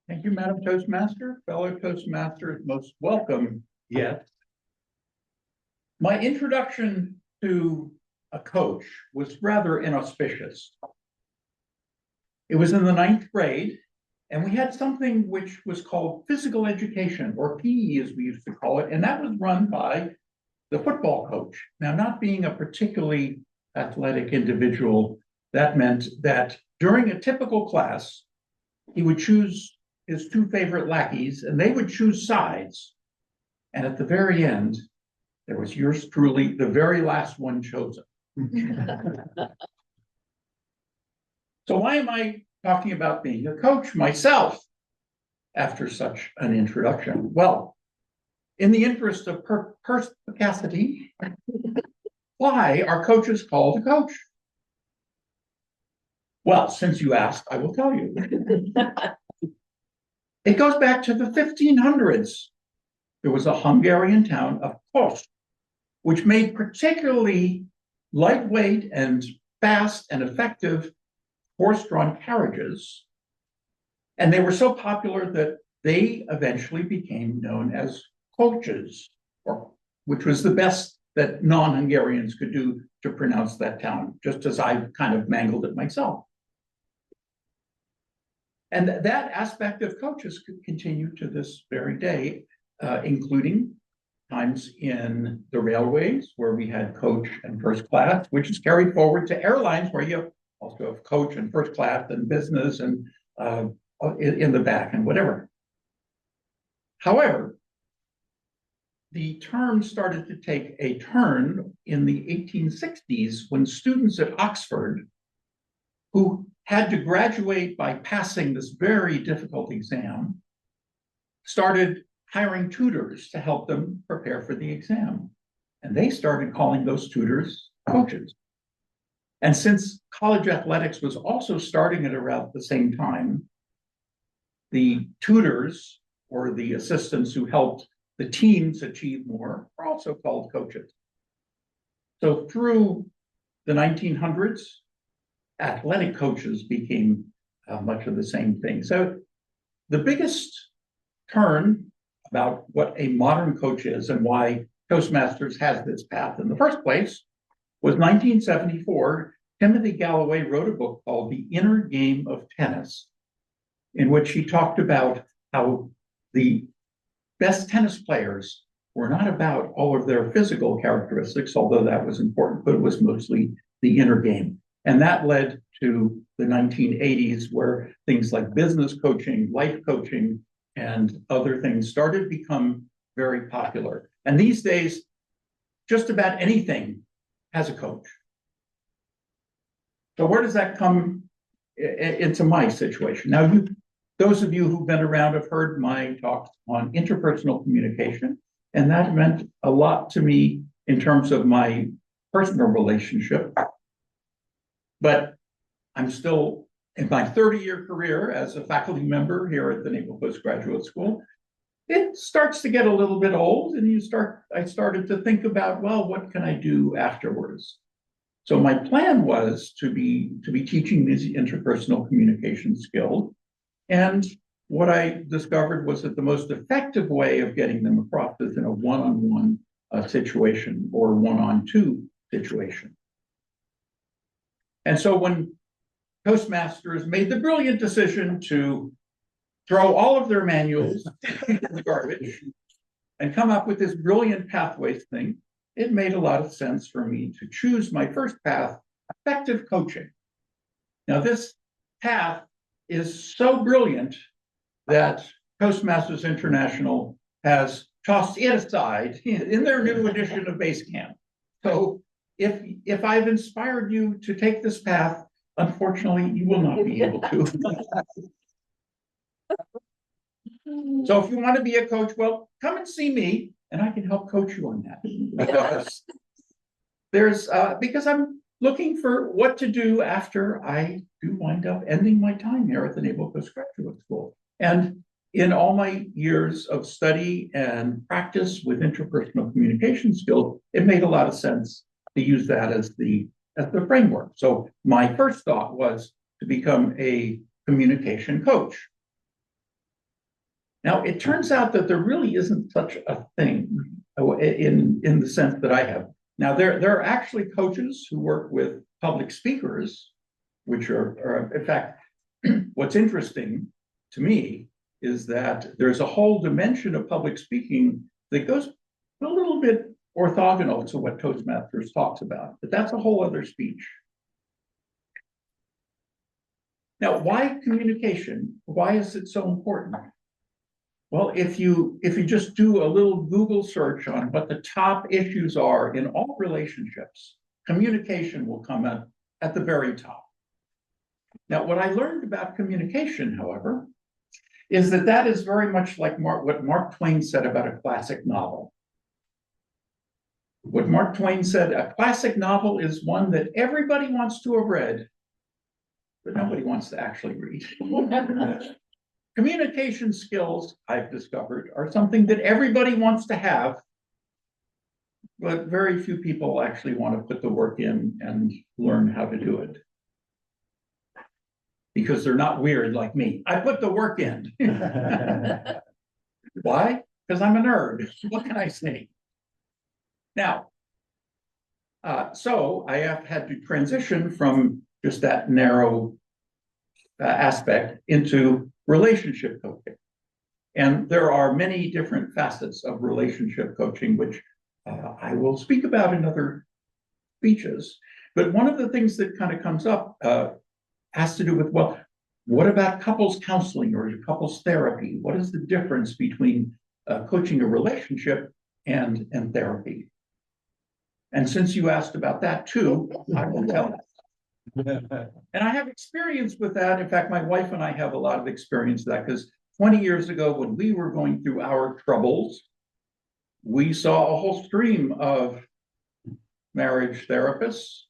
Thank you, Madam Toastmaster. Fellow Toastmasters, most welcome guests. My introduction to a coach was rather inauspicious. It was in the ninth grade, and we had something which was called physical education, or PE as we used to call it, and that was run by the football coach. Now, not being a particularly athletic individual, that meant that during a typical class, he would choose his two favorite lackeys, and they would choose sides. And at the very end, there was yours truly, the very last one chosen. So why am I talking about being a coach myself after such an introduction? Well, in the interest of perspicacity, why are coaches called a coach? Well, since you asked, I will tell you. It goes back to the 1500s. There was a Hungarian town of Kos, which made particularly lightweight and fast and effective horse-drawn carriages. And they were so popular that they eventually became known as coaches, which was the best that non-Hungarians could do to pronounce that town, just as I kind of mangled it myself. And that aspect of coaches could continue to this very day, including times in the railways where we had coach and first class, which is carried forward to airlines where you also have coach and first class and business and in the back and whatever. However, the term started to take a turn in the 1860s when students at Oxford who had to graduate by passing this very difficult exam started hiring tutors to help them prepare for the exam. And they started calling those tutors coaches. And since college athletics was also starting at around the same time, the tutors or the assistants who helped the teams achieve more are also called coaches. So through the 1900s, athletic coaches became much of the same thing. So the biggest turn about what a modern coach is and why Toastmasters has this path in the first place was 1974. Timothy Galloway wrote a book called The Inner Game of Tennis, in which he talked about how the best tennis players were not about all of their physical characteristics, although that was important, but it was mostly the inner game. And that led to the 1980s, where things like business coaching, life coaching, and other things started to become very popular. And these days, just about anything has a coach. So where does that come into my situation? Now, those of you who've been around have heard my talks on interpersonal communication, and that meant a lot to me in terms of my personal relationship. But I'm still in my 30-year career as a faculty member here at the Naval Postgraduate School. It starts to get a little bit old, and I started to think about, well, what can I do afterwards? So my plan was to be teaching these interpersonal communication skills. And what I discovered was that the most effective way of getting them across is in a one-on-one situation or one-on-two situation. And so when Toastmasters made the brilliant decision to throw all of their manuals in the garbage and come up with this brilliant pathways thing, it made a lot of sense for me to choose my first path, effective coaching. Now, this path is so brilliant that Toastmasters International has tossed it aside in their new edition of Basecamp. So if I've inspired you to take this path, unfortunately, you will not be able to. So if you want to be a coach, well, come and see me, and I can help coach you on that. Because I'm looking for what to do after I do wind up ending my time here at the Naval Postgraduate School. And in all my years of study and practice with interpersonal communication skills, it made a lot of sense to use that as the framework. So my first thought was to become a communication coach. Now, it turns out that there really isn't such a thing in the sense that I have. Now, there are actually coaches who work with public speakers, which are in fact, what's interesting to me is that there's a whole dimension of public speaking that goes a little bit orthogonal to what Toastmasters talks about, but that's a whole other speech. Now, why communication? Why is it so important? Well, if you just do a little Google search on what the top issues are in all relationships, communication will come at the very top. Now, what I learned about communication, however, is that that is very much like what Mark Twain said about a classic novel. What Mark Twain said, a classic novel is one that everybody wants to have read, but nobody wants to actually read. Communication skills, I've discovered, are something that everybody wants to have, but very few people actually want to put the work in and learn how to do it. Because they're not weird like me. I put the work in. Why? Because I'm a nerd. What can I say? Now, so I have had to transition from just that narrow aspect into relationship coaching. And there are many different facets of relationship coaching, which I will speak about in other speeches. But one of the things that kind of comes up has to do with, well, what about couples counseling or couples therapy? What is the difference between coaching a relationship and therapy? And since you asked about that too, I will tell you. And I have experience with that. In fact, my wife and I have a lot of experience with that because 20 years ago, when we were going through our troubles, we saw a whole stream of marriage therapists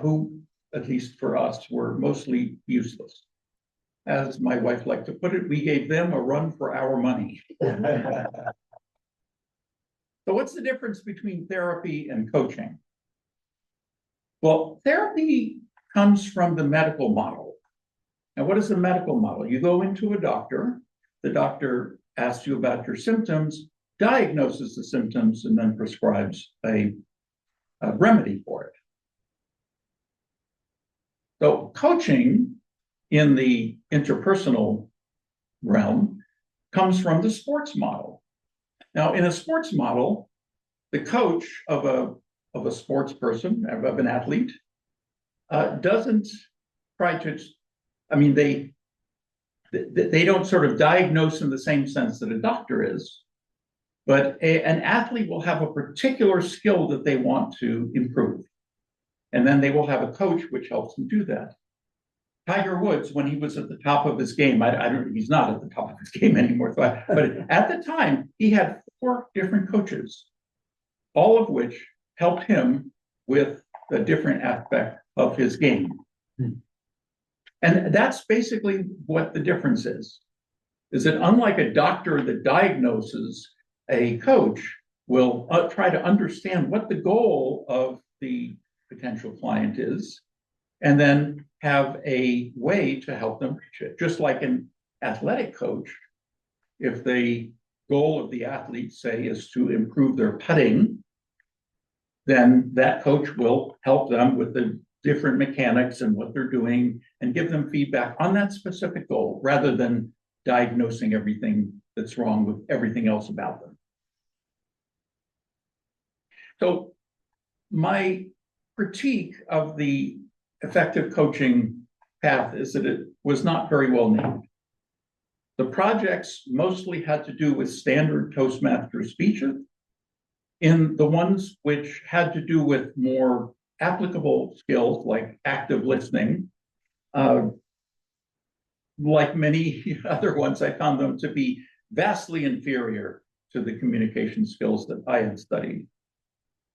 who, at least for us, were mostly useless. As my wife liked to put it, we gave them a run for our money. So what's the difference between therapy and coaching? Well, therapy comes from the medical model. Now, what is the medical model? You go into a doctor, the doctor asks you about your symptoms, diagnoses the symptoms, and then prescribes a remedy for it. So coaching in the interpersonal realm comes from the sports model. Now, in a sports model, the coach of a sports person, of an athlete, doesn't try to, I mean, they don't sort of diagnose in the same sense that a doctor is, but an athlete will have a particular skill that they want to improve. And then they will have a coach which helps them do that. Tiger Woods, when he was at the top of his game, he's not at the top of his game anymore, but at the time, he had 4 different coaches, all of which helped him with a different aspect of his game. And that's basically what the difference is that unlike a doctor that diagnoses, a coach will try to understand what the goal of the potential client is, and then have a way to help them reach it. Just like an athletic coach, if the goal of the athlete, say, is to improve their putting, then that coach will help them with the different mechanics and what they're doing and give them feedback on that specific goal rather than diagnosing everything that's wrong with everything else about them. So my critique of the effective coaching path is that it was not very well named. The projects mostly had to do with standard Toastmaster speeches. In the ones which had to do with more applicable skills like active listening, like many other ones, I found them to be vastly inferior to the communication skills that I had studied.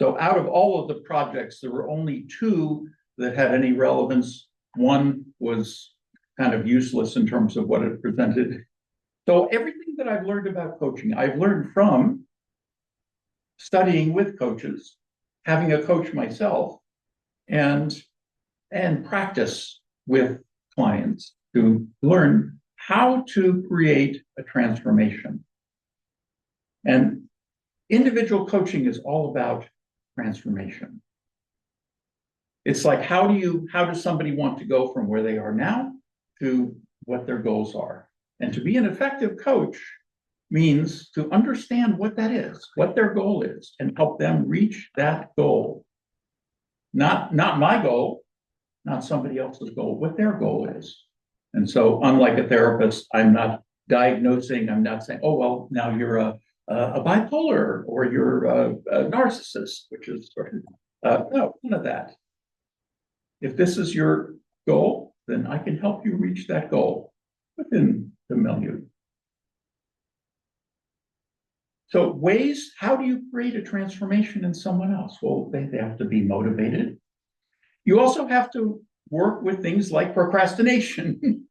So out of all of the projects, there were only 2 that had any relevance. One was kind of useless in terms of what it presented. So everything that I've learned about coaching, I've learned from studying with coaches, having a coach myself, and practice with clients to learn how to create a transformation. And individual coaching is all about transformation. It's like, how does somebody want to go from where they are now to what their goals are? And to be an effective coach means to understand what that is, what their goal is, and help them reach that goal. Not my goal, not somebody else's goal, what their goal is. And so, unlike a therapist, I'm not diagnosing, I'm not saying, oh, well, now you're a bipolar or you're a narcissist, which is sort of, no, none of that. If this is your goal, then I can help you reach that goal within the milieu. So ways, how do you create a transformation in someone else? Well, they have to be motivated. You also have to work with things like procrastination.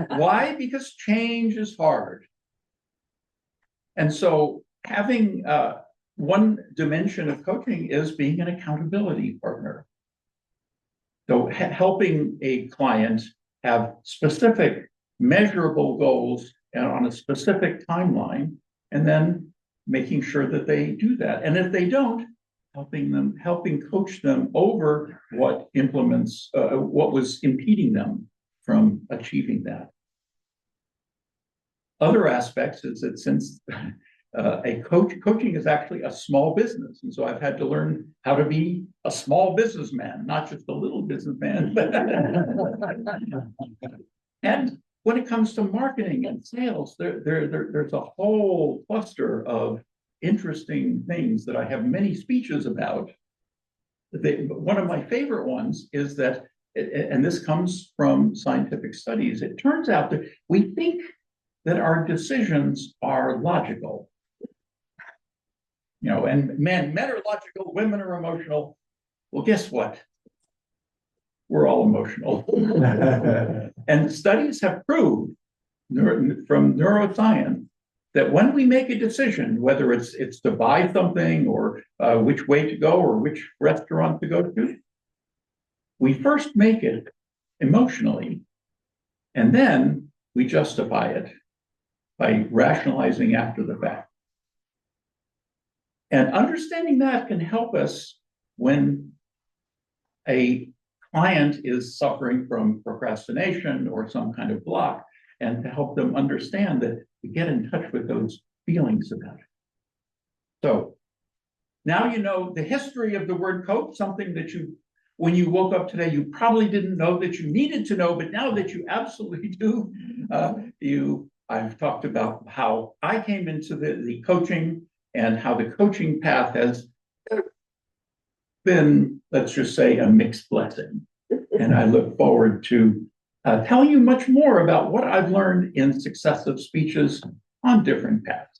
Why? Because change is hard. And so having one dimension of coaching is being an accountability partner. So helping a client have specific measurable goals and on a specific timeline, and then making sure that they do that. And if they don't, helping coach them over what was impeding them from achieving that. Other aspects is that since coaching is actually a small business, and so I've had to learn how to be a small businessman, not just a little businessman. And when it comes to marketing and sales, there's a whole cluster of interesting things that I have many speeches about. One of my favorite ones is that, and this comes from scientific studies, it turns out that we think that our decisions are logical. And men are logical, women are emotional. Well, guess what? We're all emotional. And studies have proved from neuroscience that when we make a decision, whether it's to buy something or which way to go or which restaurant to go to, we first make it emotionally, and then we justify it by rationalizing after the fact. And understanding that can help us when a client is suffering from procrastination or some kind of block, and to help them understand that to get in touch with those feelings about it. So now you know the history of the word coach, something that when you woke up today, you probably didn't know that you needed to know, but now that you absolutely do, I've talked about how I came into the coaching and how the coaching path has been, let's just say, a mixed blessing. And I look forward to telling you much more about what I've learned in successive speeches on different paths.